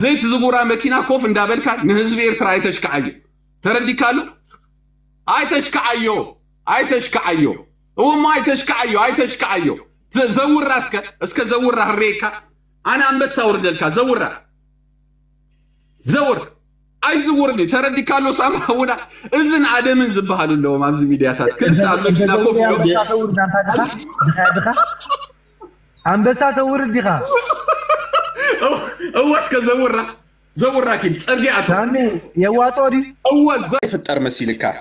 زيت زغورا مكينا كوف اندابلكا نهزب إيرترا ايتشكعيو ترديكالو ايتشكعيو هو ما ايتشكعيو زور راسك اسك زور ريكا انا انبسا وردلكا زور اي زورني ترديكالو سامحونا اذن عدمن زبحالو لو مابزي ميدياتات كنت مكينا كوف انبسا تورد ديخا هو اسك زورا كي تصرقعتو تامي يواطو دي هو زي فطر مسيلكا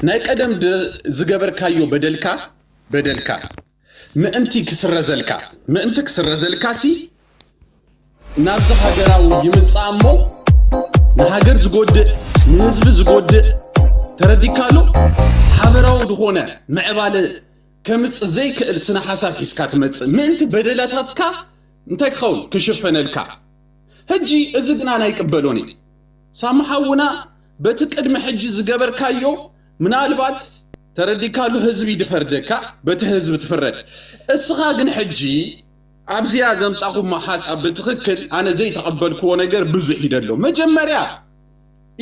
ناي قدم زغبر كايو بدلكا مانتي كسر زلكا سي نابز هاجراو يمصامو نهاجر زغود نهزب زغود ترديكالو حبراو دخونه معبال كمص زي كلسنا حساس حسكات مص منت بدلاتاتكا انت خول كشفنلكا هجي ازدنا نا يقبلوني سامحونا بتقدم حج زغبر كايو منالبات ترديكالو حزبي دفردكا بتحزب تفرد اسخا غن حجي ابزيا زمصاخو ما حساب بتخكل انا زي تقبلكو ነገር ብዙ ሂደለው መጀመሪያ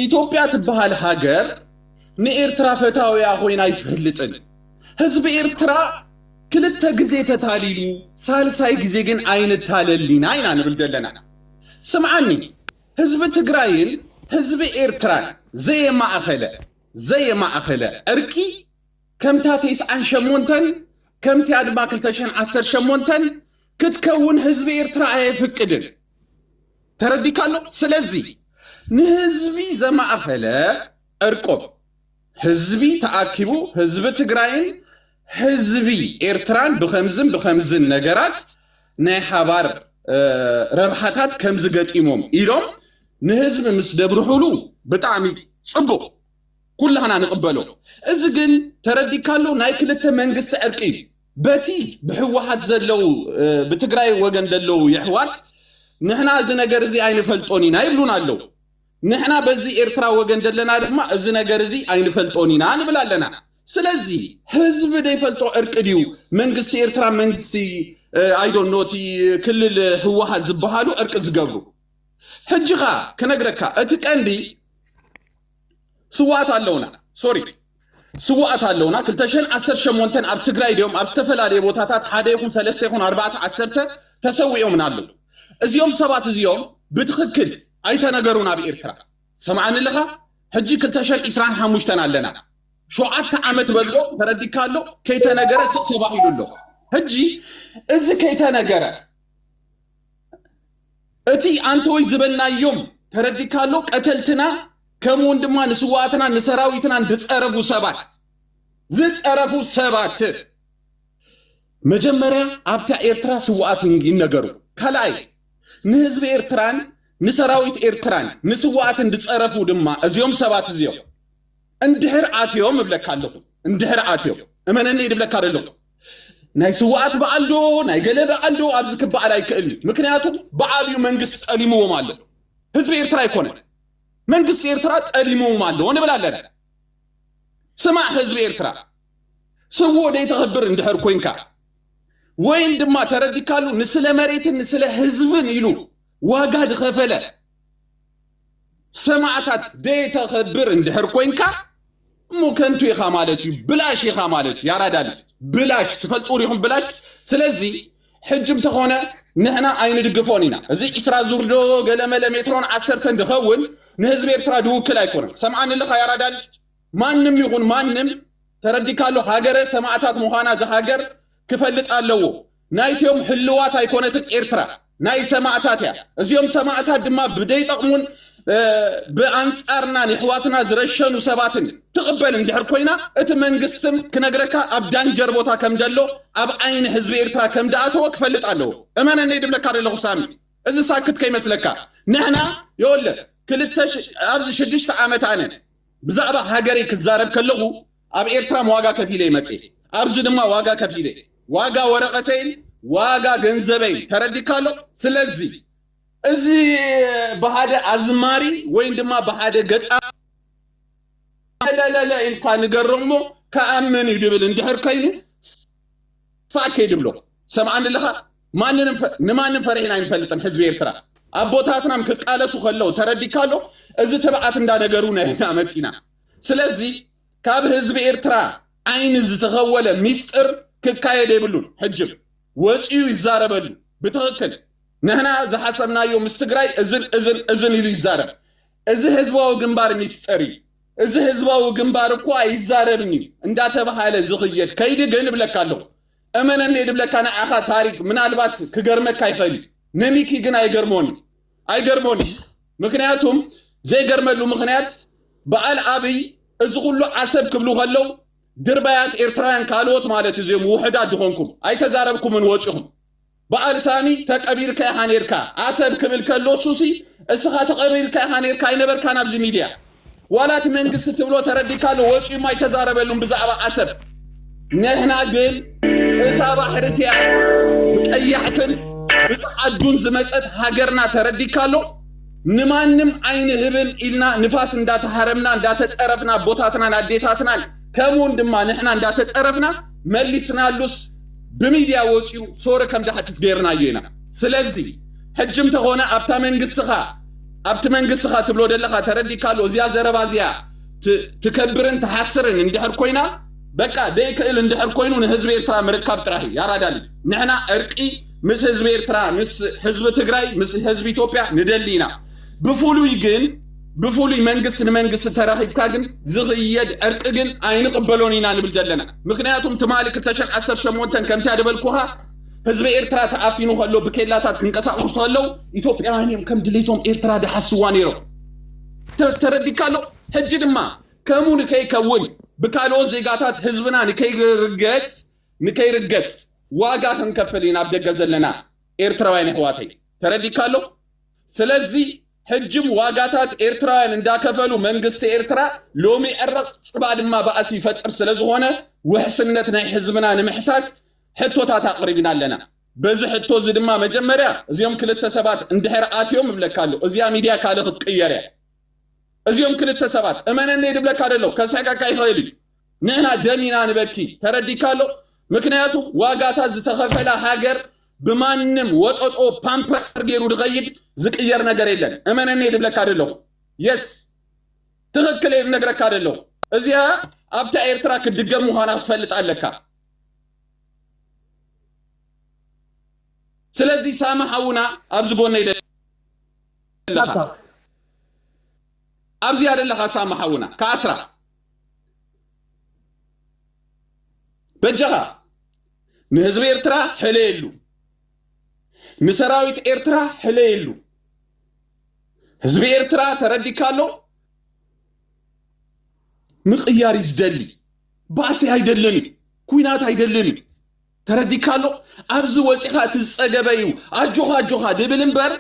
ኢትዮጵያ ትባል ሀገር ንኤርትራ ፈታውያ ሆይና ይትፈልጥን ህዝብ ኤርትራ ክልተ ጊዜ ተታሊሉ ሳልሳይ ጊዜ ግን አይነት ታለሊና አይና ንብልደለና ስምዓኒ ህዝብ ትግራይን ህዝብ ኤርትራ زي ما أخله أركي كم تاتيس عن شمونتن كم تياد ما كلتشن عسر شمونتن كتكون حزب إيرترا يفكدن تردي كانوا سلزي نهزبي زي ما أخله أركب حزبي تأكبو حزب تقرأين حزبي إيرتران بخمزن نجارات نحبار ربحات كم زجت إمام إيران نهزب مسدبر حلو بتعمي صبو كلنا نقبله إذن ترديكالو نايكلت منجست أركي باتي بحوات زلو بتقرأي وجن دلو يحوات نحنا زنا جرزي عين فلتوني نايبلون علو نحنا بزي إرترا وجن دلنا ما زنا جرزي عين فلتوني نان بلا لنا سلزي حزب دي فلتو أركديو منجست إرترا منجستي I don't know تي كل الحوات زبحالو أركز جبرو حجها كنجركا أتكندي سوات اللونا سوات اللونا كلتشن 10 شمونتن اب تግራይ ዲዮም اب ተፈላልየ ቦታታት ሓደ ይኹን 3 ይኹን 4 10 ተሰውዮም ናሉ እዚዮም ሰባት እዚዮም ብትኽክል አይተነገሩና በኤርትራ ሰማዓን ለኻ ሕጂ ክልተሸን 25 ኣለና 7 ዓመት በሎ ተረዲካሎ ከይተነገረ ተባሂሉሎ ሕጂ እዚ ከይተነገረ እቲ አንተ ወይ ዝበልናዮም ተረዲካሎ ቀተልትና كم وندما نسواتنا نسراويتنا زتصرفو سبات مجمريا ابتا ايرترا سوات ينغرو كلاي نهزب ايرتران نسراويت ايرتران نسوات ندصرفو دما ازيوم سبات ازيو اندهر اتيوم بلكالو اندهر اتيو امنني يدبلكالو ناي سوات بعلدو ناي غلب بعلدو ابزك بعلاي كل مكنياتو بعابيو منغست قليمو مالو حزب ايرترا يكون منجست إيرترا تقليمو مالو ونبلالنا سمع حزب إيرترا سوو دي تغبر اندهر كوينكا وين دما ترديكالو نسل مريت نسل حزبن يلو واقاد غفلة سمعتات دي تغبر اندهر كوينكا مو كنتو يخامالتو بلاش يخامالتو يا رادال بلاش تفلطوريهم بلاش سلزي حجم تخونا نحنا عين دقفونينا زي إسرا زوردو قلما لميترون 10 دخول نهزب إيرترا دوكل أيكون سمعان اللي خيارا دال مانم يغون مانم ترديكالو هاجر سمعتات مخانا زهاجر كفلت قالو نايت يوم حلوات أيكونتك إيرترا ناي سمعتات يا ازيوم سمعتات دما بداي تقمون بأنصارنا نحواتنا زرشن وسباتن تقبل اندحر كوينا ات منغستم كنغركا اب دانجر بوتا كم دلو اب عين حزب إيرترا كم داتو كفلت قالو امانه نيدم لك على سامي اذا ساكت كاي مسلكا نحنا يقول كلتش ابز شدشت عامت انا بزعبه هاجري كزارب كلغو اب إيرترا واغا كفيله مصي ابز دما واغا كفيله واغا ورقتين واغا ገንዘበይ ተረዲካሎ ስለዚህ እዚህ በሃደ አዝማሪ ወይም ድማ በሃደ ገጣ ላላላ እንኳን ገረሞ ከአመን ይድብል እንድህር ከይኑ ፋክ ይድብሎ ሰማን ለኻ ማንንም ፈሪህና ይፈልጥን ህዝብ ኤርትራ አቦታትናም ከቃለሱ ከለው ተረዲካሎ እዚ ተባዓት እንዳነገሩ ነህና መጪና ስለዚህ ካብ ህዝብ ኤርትራ አይን ዝተኸወለ ሚስጥር ክካየድ ይብሉን ሕጅብ ወጪው ይዛረበሉ ብትክክል ነህና ዝሓሰብናዮ ምስትግራይ እዝን ኢሉ ይዛረብ እዚ ህዝባዊ ግንባር ሚስጥሪ እዚ ህዝባዊ ግንባር እኮ አይዛረብኒ እንዳተባሃለ ዝኽየድ ከይድ ግን ብለካለሁ እመነኔ ድብለካና አኻ ታሪክ ምናልባት ክገርመካ ይኸሊ ነሚኪ ግን አይገርሞኒ ምክንያቱም ዘይገርመሉ ምክንያት በዓል አብይ እዚ ሁሉ ዓሰብ ክብሉ ከለው ድርባያት ኤርትራውያን ካልኦት ማለት እዚኦም ውሕዳት ድኾንኩም አይተዛረብኩምን ወጪኹም በዓል ሳሚ ተቀቢርካ ሃኔርካ ዓሰብ ክብል ከሎ ሱሲ እስኻ ተቀቢርካ ሃኔርካ አይነበርካ ናብዚ ሚድያ ዋላት መንግስት ትብሎ ተረዲካሎ ወጪ ማይተዛረበሉም ብዛዕባ ዓሰብ ነህና ግን እታ ባሕርትያ ብቀያሕትን ብፃዓዱን ዝመፀት ሃገርና ተረዲካሎ ንማንም አይን ህብን ኢልና ንፋስ እንዳተሃረምና እንዳተፀረፍና ቦታትናን አዴታትናን ከምውን ድማ ንሕና እንዳተፀረፍና መሊስናሉስ በሚዲያ ወጪው ሶረ ከም ዳሕት ገርናዮ ኢና ስለዚህ ሕጅም ተኾነ ኣብታ መንግስትኻ ትብሎ ደለኻ ተረዲካሎ እዚያ ዘረባዚያ ትከብርን ተሓስርን እንድሕር ኮይና በቃ ደይክእል እንድሕር ኮይኑ ንህዝቢ ኤርትራ ምርካብ ጥራሂ ያራዳል ንሕና እርቂ ምስ ህዝቢ ኤርትራ ምስ ህዝቢ ትግራይ ምስ ህዝቢ ኢትዮጵያ ንደሊና ብፉሉይ መንግስት ንመንግስት ተራኺብካ ግን ዝኽየድ እርቂ ግን አይንቅበሎን ኢና ንብል ዘለና ምክንያቱም ትማሊ 2018 ከምታ ደበልኩኻ ህዝቢ ኤርትራ ተዓፊኑ ከሎ ብኬላታት ክንቀሳቀሱ ከለው ኢትዮጵያውያን ከም ድሌቶም ኤርትራ ደሓስዋ ነይሮ ተረዲካሎ ሕጂ ድማ ከሙን ከይከውን ብካልኦ ዜጋታት ህዝብና ንከይርገጽ ዋጋ ክንከፍል ኢና ኣብ ደገ ዘለና ኤርትራውያን ኣሕዋተይ ተረዲካሎ ስለዚህ ሕጅም ዋጋታት ኤርትራውያን እንዳከፈሉ መንግስቲ ኤርትራ ሎሚ ዕረቕ ጽባ ድማ ባእሲ ይፈጥር ስለዝኾነ ውሕስነት ናይ ህዝብና ንምሕታት ሕቶታት ኣቕሪብና ኣለና በዚ ሕቶ እዚ ድማ መጀመርያ እዚኦም ክልተ ሰባት እንድሕር ኣትዮም ይብለካሉ እዚያ ሚድያ ካለ ክትቅየር እዚኦም ክልተ ሰባት እመነኔ ድብለካ ደሎ ከስሕቀካ ይኽእል ንሕና ደሚና ንበኪ ተረዲካሎ ምክንያቱ ዋጋታት ዝተኸፈላ ሃገር ብማንም ወጠጦ ፓምፐር ገይሩ ድኸይድ ዝቅየር ነገር የለን እመነኔ ድብለካ ደሎ የስ ትክክል ነግረካ ደሎ እዚያ ኣብታ ኤርትራ ክድገም ምዃና ክትፈልጥ ኣለካ ስለዚህ ሳማሐውና ኣብዚ ጎነ ይደለካ ኣብዚ ያደለካ ሳማሐውና ከአስራ በጀኻ ንህዝቢ ኤርትራ ሕለየሉ ንሰራዊት ኤርትራ ሕለየሉ ህዝቢ ኤርትራ ተረዲካሎ ምቅያር ይዝደሊ ባእሲ አይደለኒ ኩናት አይደለኒ ተረዲካሎ ኣብዚ ወፂኻ ትጸገበዩ አጆኻ ድብል እምበር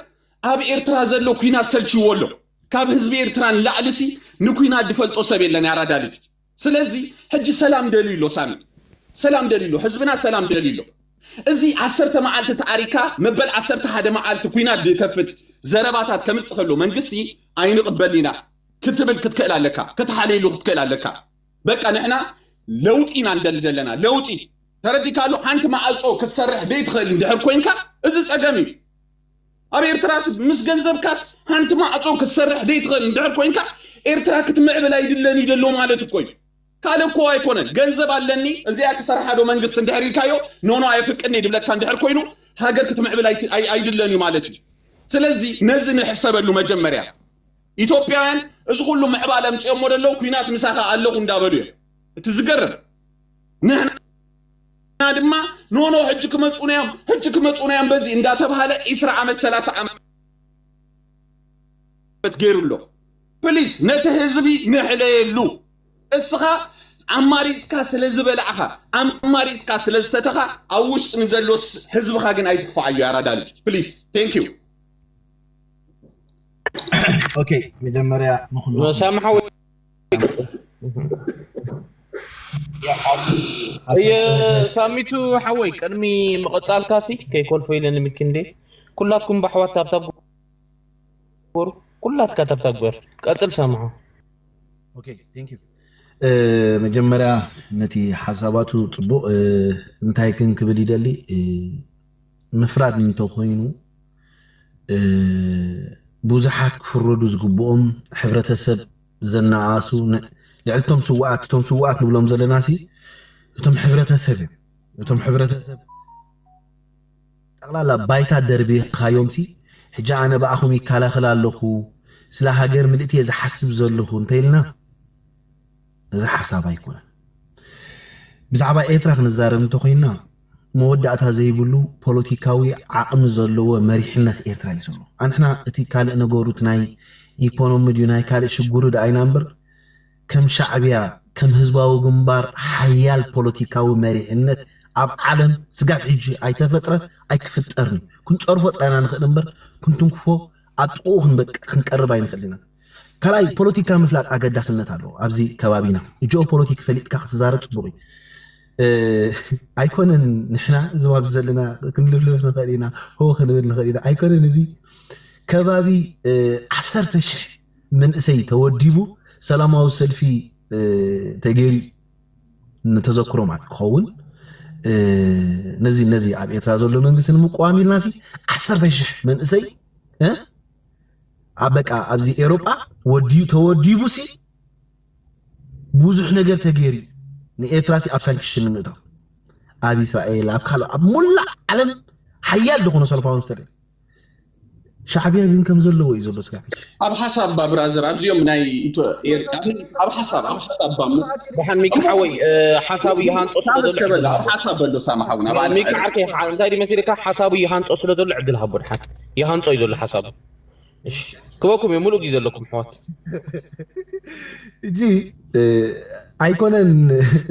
ኣብ ኤርትራ ዘሎ ኩናት ሰልችዎሎ ካብ ህዝቢ ኤርትራን ላዕልሲ ንኩናት ድፈልጦ ሰብ የለን ያራዳል ስለዚህ ሕጂ ሰላም ደሊሎ ሳሚ ሰላም ደሊሎ ህዝብና ሰላም ደሊሎ እዚ 10 መዓልቲ ታሪካ መበል 11 መዓልቲ ኩናት ድከፍት ዘረባታት ከምጽኸሎ መንግስቲ አይንቅበልና ክትብል ክትከል ኣለካ ከተሓለይሉ ክትከል ኣለካ በቃ ንሕና ለውጢና እንደልደለና ለውጢ ተረዲካሎ ሓንቲ ማዓጾ ክሰርሕ ደይትኽእል እንድሕር ኮይንካ እዚ ጸገም እዩ ኣብ ኤርትራስ ምስ ገንዘብካስ ሓንቲ ማዓጾ ክሰርሕ ደይትኽእል እንድሕር ኮይንካ ኤርትራ ክትምዕብል አይድለኒ ደሎ ማለት እኮ እዩ ካለ እኮ አይኮነን ገንዘብ ኣለኒ እዚያ ክሰርሓዶ መንግስት እንድሕር ኢልካዮ ኖኖ አይፍቅድኒ ድብለካ እንድሕር ኮይኑ ሃገር ክትምዕብል አይድለኒ ማለት እዩ ስለዚህ ነዚ ንሕሰበሉ መጀመርያ ኢትዮጵያውያን እዚ ሁሉ ምዕባለ ምጽኦም ደለው ኩናት ምሳኻ ኣለኹ እንዳበሉ እቲ ዝገርም ንሕና ድማ ኖኖ ሕጂ ክመጹናዮም በዚ እንዳተባሃለ 20 ዓመት 30 ዓመት ገይሩሎ ፕሊዝ ነቲ ህዝቢ ንሕለየሉ እስኻ አማሪስካ ስለዝበላዕኻ አማሪስካ ስለዝሰተኻ ኣብ ውሽጢ ንዘሎስ ህዝብኻ ግን ኣይትክፋዓዩ ያራዳል ፕሊዝ ቴንክ ዩ ኦኬ መጀመሪያ ንኹሉ ሰማሐው ሳሚቱ ሓወይ ቅድሚ መቐጻልካሲ ከይኮልፎ ኢለን ምክንዴ ኩላትኩም ባሕዋት ታብታብ ጎሩ ኩላትካ ታብታብ ጎር ቀጽል ሰማሐው ኦኬ ቴንክ ዩ መጀመሪያ ነቲ ሓሳባቱ ጽቡቕ እንታይ ክንክብል ይደሊ ምፍራድ እንተኾይኑ ብዙሓት ክፍረዱ ዝግብኦም ሕብረተሰብ ዘናዓሱ ልዕልቶም ስዋኣት እቶም ስዋኣት ንብሎም ዘለናሲ እቶም ሕብረተሰብ እቶም ሕብረተሰብ ጠቕላላ ባይታ ደርቢ ካዮምሲ ሕጂ ኣነ ብኣኹም ይከላኸል ኣለኹ ስለ ሃገር ምልእቲ ዝሓስብ ዘለኹ እንተኢልና እዚ ሓሳብ ኣይኮነን ብዛዕባ ኤርትራ ክንዛረብ እንተኮይና መወዳእታ ዘይብሉ ፖለቲካዊ ዓቕሚ ዘለዎ መሪሕነት ኤርትራ እዩ ዘሎ ኣንሕና እቲ ካልእ ነገሩት ናይ ኢኮኖሚ ድዩ ናይ ካልእ ሽጉሩ ደኣይና እምበር ከም ሻዕብያ ከም ህዝባዊ ግንባር ሓያል ፖለቲካዊ መሪሕነት ኣብ ዓለም ስጋብ ሕጂ ኣይተፈጥረን ኣይክፍጠርን ክንፀርፎ ጥራይና ንኽእል እምበር ክንትንክፎ ኣብ ጥቕኡ ክንቀርብ ኣይንኽእል ኢና ካልኣይ ፖለቲካ ምፍላጥ ኣገዳስነት ኣለዎ ኣብዚ ከባቢና ጂኦ ፖለቲክ ፈሊጥካ ክትዛረብ ፅቡቕ እዩ ኣይኮነን ንሕና ዝባብ ዘለና ክንልብልብ ንኽእል ኢና ሆ ክንብል ንኽእል ኢና ኣይኮነን እዚ ከባቢ 10,000 መንእሰይ ተወዲቡ ሰላማዊ ሰልፊ ተገይሩ ንተዘክሮ ማለት ክኸውን ነዚ ኣብ ኤርትራ ዘሎ መንግስቲ ንምቋም ኢልናሲ 10,000 መንእሰይ በቃ ኣብዚ ኤሮጳ ተወዲቡሲ ብዙሕ ነገር ተገይሩ ንኤርትራሲ ኣብ ሳንክሽን ንምእታው ኣብ እስራኤል ኣብ ካልእ ኣብ ሙላእ ዓለም ሓያል ዝኾነ ሰልፋውን ዝተርኢ ሻዕብያ ግን ከም ዘለዎ እዩ ዘሎ ስጋሕ ኣብ ሓሳብ ብራዘር ኣብዚኦም ናይ ኣብ ሓሳብ بحن ميك حوي حسابي يهان تصل ኣብ ሓሳብ በሎ ሳማሓውና بحن ميك عركي انتي دي مسيرك حسابي يهان تصل دول عبد الهب برحان يهان تصل دول حساب ايش كوكم يملو جيز لكم حوات جي ኣይኮነን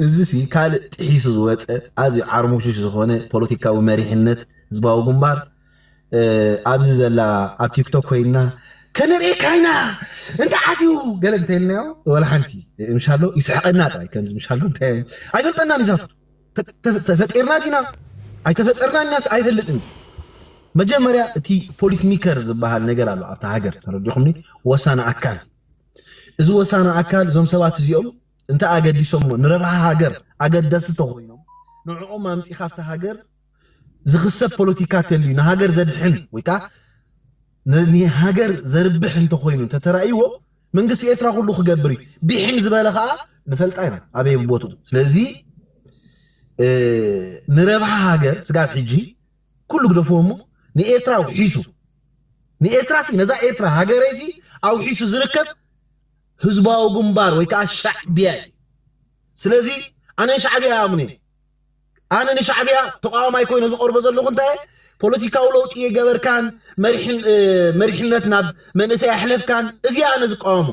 እዚሲ ካልእ ጥሒሱ ዝወፀ ኣዝዩ ዓርሙሽሽ ዝኾነ ፖለቲካዊ መሪሕነት ህዝባዊ ግንባር ኣብዚ ዘላ ኣብ ቲክቶክ ኮይና ከነሪእካ ኢና እንታይ ዓትዩ ገለ እንተይልናዮ ወላ ሓንቲ ምሻሎ ይስሕቐና ጥራይ ከምዚ ምሻሎ እንታይ ኣይፈልጠናን ይዛቱ ተፈጢርና ዲና ኣይተፈጠርና ናስ ኣይፈልጥን መጀመርያ እቲ ፖሊስ ሜከር ዝበሃል ነገር ኣሎ ኣብታ ሃገር ተረዲኹምኒ ወሳነ ኣካል እዚ ወሳነ ኣካል እዞም ሰባት እዚኦም انت اقدسهم نربح هاجر اقدست خوينهم نوعهم امتي خافت هاجر زخسب بوليتيكات اللي نهاجر زدحن ويكا ني هاجر زربح انت خوينو انت ترايو منقص يترا كله خجبري بيحم زبالخا نفلط اينا ابي بوتو سلازي نربح هاجر سقاف حجي كله قدفومو ني اترا وحيسو ني اترا سي نزا اترا هاجريسي او حيسو زركب ህዝባዊ ግንባር ወይ ከዓ ሻዕብያ ስለዚ ኣነ ሻዕብያ ኣምኒ ኣነ ንሻዕብያ ተቃዋማይ ኮይኑ ዝቆርበ ዘለኹ እንታይ ፖለቲካዊ ለውጢ የገበርካን መሪሕነት ናብ መንእሰይ ኣሕለፍካን እዚኣ ኣነ ዝቃወሙ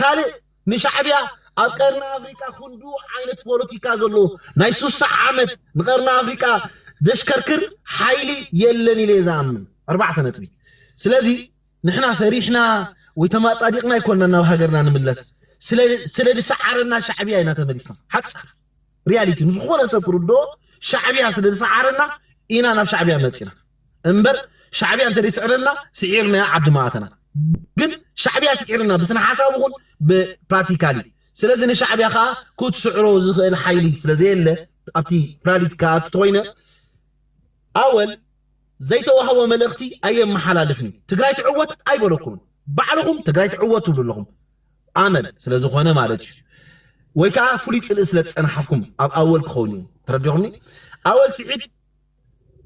ካልእ ንሻዕብያ ኣብ ቀርኒ ኣፍሪካ ክንዱ ዓይነት ፖለቲካ ዘሎ ናይ 60 ዓመት ንቀርኒ ኣፍሪካ ዘሽከርክር ሓይሊ የለን ኢለ ዝኣምን 4 ነጥቢ ስለዚ ንሕና ፈሪሕና ويتما صادقنا يكوننا ناب هاجرنا نملس سلدي سعرنا شعبيه اينا تملسنا حق رياليتي نزخونه سبردو شعبيه سلدي سعرنا اينا ناب شعبيه ملسنا انبر شعبيه انت سعرنا سعرنا عبد ماتنا ግን شعبيه سعرنا بسنا حسابكم ببراكتيكالي سلازي شعبيه خا كوت سعرو زخل حيلي سلازي له ابتي براتيكات توينه اول زيتو هو ملختي ايام محلالفني تግራይ تعوت አይበለኩም بعلهم تقرأت عوتوا لهم عمل سلازخونه مالتي ويكا فولي سلسلة صنحكم اول كخوني ترديوني اول سعيد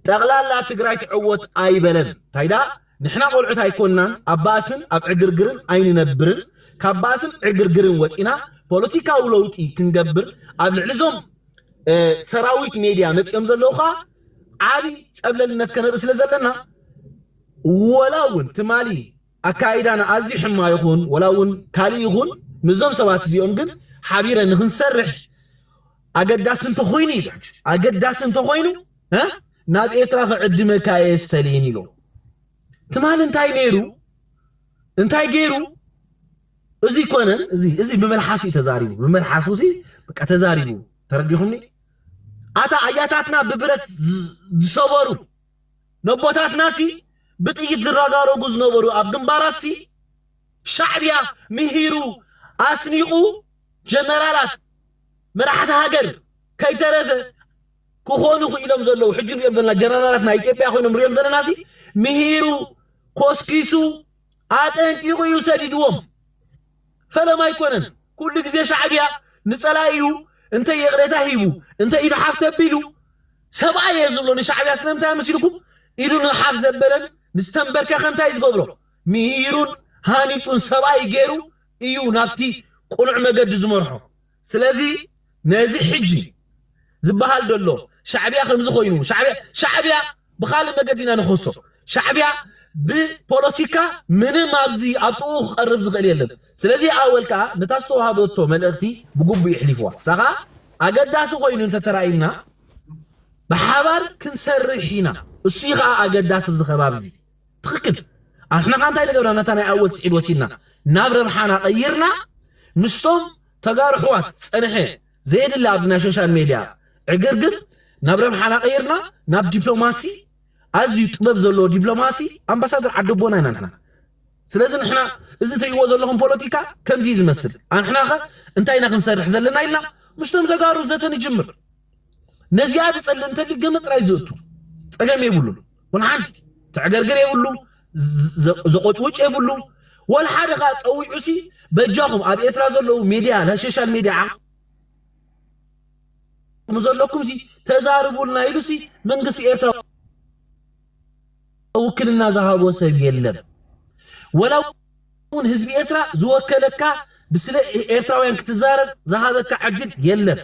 تغلالا تقرأت عوت اي بلن تايدا نحنا قلعت هيكوننا اباسن اب عقرقرن اين نبرن كاباسن عقرقرن وطينا بوليتيكا ولوطي كنغبر اب لعلزوم سراويت ميديا متيم زلوخا عادي صبللنت كنرس لزلنا ولاون تمالي أكايدنا أزي حما يخون ولاون كالي يخون مزوم سوات زيون جن حبيرا نخنسرح أقداسن تخويني دعج أقداسن تخوينو ها ناب إطراف عدم كايس تليني له تمال انتاي نيرو انتاي جيرو ازي كونن ازي بملحاسي تزاريبو بملحاسوسي بقى تزاريبو ترديخمني اتا اياتاتنا ببرت صبرو نبوتات ناسي بتيجي زراغارو غوز نورو اب جنباراسي شعبيا مهيرو اسنيقو جنرالات مرحت هاجر كاي ترفه كخونو خيلم زلو حجر يم زلنا جنرالات نا ايتيوبيا خوينم ريم زلناسي مهيرو كوسكيسو أتنكيو يسددوهم فلما يكونن كل جزء شعبيا نسألايو أنت يغرتها هيبو أنت إذا حفت بيلو سبعة يزولون شعبيا سلمتها مسيركم إيرون الحفظ البلد نستنبر كخنتا يتقبلوا ميرون هانيتون سبعة يجيرو إيو نابتي قنع مجد زمرحو سلازي نازي حجي زبهال دولو شعبيا خمس خوينو شعبيا بخالد مجدنا نخصو شعبيا ببوليتيكا من مابزي أطوخ قرب زغليلن سلازي أول كا نتاستو هذا التو من أختي بقوب يحلفوا صغا أقداسو خوينو انت تراينا بحبار كنسرحينا الصيغة أقداس الزخبابزي تخكل احنا كانت هاي لقونا نتانا أول سعيد وسيلنا نابر بحانا غيرنا مستم تقارحوات سنحي زيد اللي عبدنا شوشان ميديا عقرقر نابر بحانا غيرنا ناب دبلوماسي أزيو تباب زلو دبلوماسي أمباسادر عدبونا نحنا سلازن احنا إذا تيوز لهم بوليتيكا كم زيز مسل احنا انتاينا كنسرح زلنا إلنا مستم تقارو زيتن يجمر نزياد تصلن تلي قمت رايزوتو تقام يقولوا ونعندي تعقرقر يقولوا زقوت وجه يقولوا ولا حدا قاعد تسوي عسي بجاهم ابي اترازوا له ميديا لا سوشيال ميديا مزلكم سي تزاربوا لنا يلوسي منقص ايرترا وكلنا ذهب وسب يلم ولو حزب ايرترا زوكلك بسلا ايرتراويان كتزارب ذهبك عجل يلم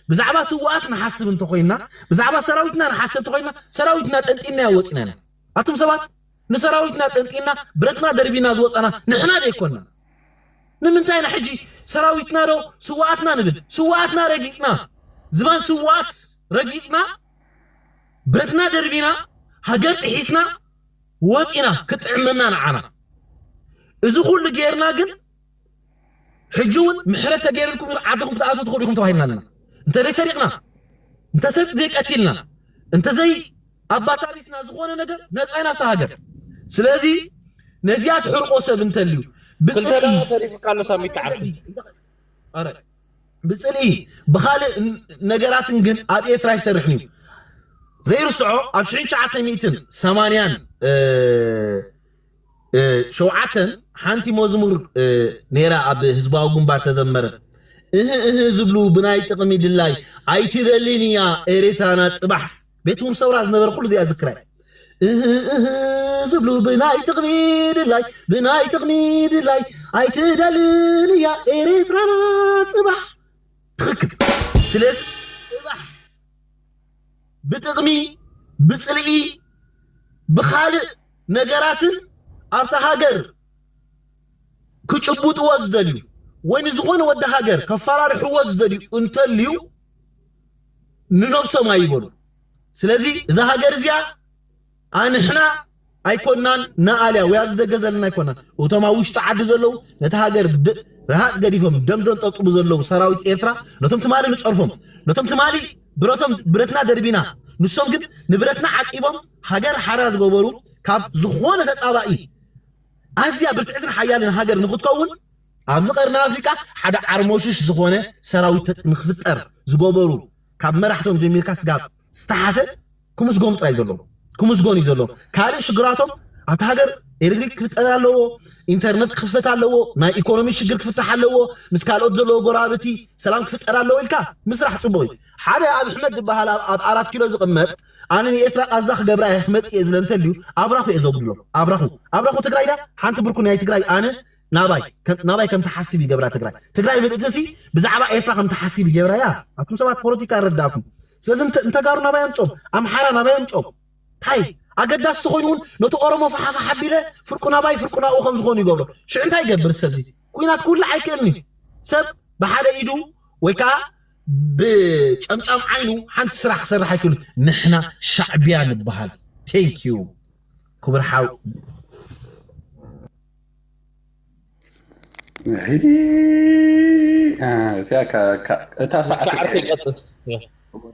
بزعبا سواتنا حسب انتو خوينا بزعبا سراويتنا نحسب تخوينا سراويتنا تنتينا يوطنا اتم سبات نسراويتنا تنتينا برتنا دربينا زوطنا نحنا ديكونا نمنتاينا حجي سراويتنا رو سواتنا نبل سواتنا رقيقنا زمان سوات رقيقنا برتنا دربينا هاجرت حيسنا وطنا كتعملنا نعنا اذا كل غيرنا قل حجون محرته غيركم عادكم تاعتوا تخرجكم تباينا لنا انت ليش سرقنا انت سرق ذيك قتلنا انت زي ابا ساريسنا زغونه ነገር ነፃይና ተሃገር ስለዚ ነዚያት ሕርቆ ሰብ እንተልዩ ብጽሊ ተሪፍ ካለ ሳሚት ዓርፍ አረ ብጽሊ በኻለ ነገራትን ግን ኣብ ኤርትራ ይሰርሕኒ ዘይርስዖ ኣብ 1980 ሸውዓተን ሓንቲ መዝሙር ነራ ኣብ ህዝባዊ ግንባር ተዘመረት زبلو بناي تقمي دلاي ايتي دليني يا اريترانا صباح بيتهم سورا زنبر كل زي ذكرى زبلو بناي تقمي دلاي ايتي دليني يا اريترانا صباح تخكب سلك صباح بتقمي بتصلي بخالق نجراتن ابتا هاجر كچبوط وزدلي وين زغون ود هاجر كفرار حوز ددي انتليو ننبسو ما يقولوا سلازي اذا هاجر زيا انحنا ايكونان ناليا وياز دغزلنا ايكونان وتما وش تعد زلو نتهاجر رهات قديفهم دمزل تطب زلو سراويت ايرترا نتم تمالي نصرفهم نتم تمالي برتنا دربينا نسوم قد نبرتنا عقيبهم هاجر حراز غبرو كاب زغونه تصاباي ازيا برتعتنا حيالنا هاجر نخدكون أبز قرنا أفريقيا حدا عرموشش زخونة سراويت نخفتر زغبرو كاب مرحتهم جميل كاس جاب استحاته كمس قوم ترايزلو كمس قوني زلو كاري شجراتهم أتهاجر إلكتريك كفتة له إنترنت كفتة له ما إيكونومي شجر كفتة له مسكالوت زلو قرابتي سلام كفتة له إلكا مسرح تبوي حدا أبو حمد بهلا أب 4 كيلو زقمت أنا نيترا أزخ جبرا أحمد إزلم تليو أبراخو إزوبلو أبراخو تجراي ده حنت بركون هاي تجراي أنا ناباي كم تحسبي جبرا تجراي من إتسي بزعبا إيفرا كم تحسبي جبرا يا أكون سبات بوليتيكا رداكم لازم أنت قارو ناباي أمتوم أم حارة ناباي أمتوم هاي أقداس تخونون نتو أورمو فحافة حبيلة فرقنا باي فرقنا أوخم زخوني قبرو شو أنت يقبر السبزي كوينات كل حيكلني سب بحدا إيدو ويكا بجمجم عينو حنت سرح يقول نحنا شعبيان بهال ثانك يو كبر حاو هدي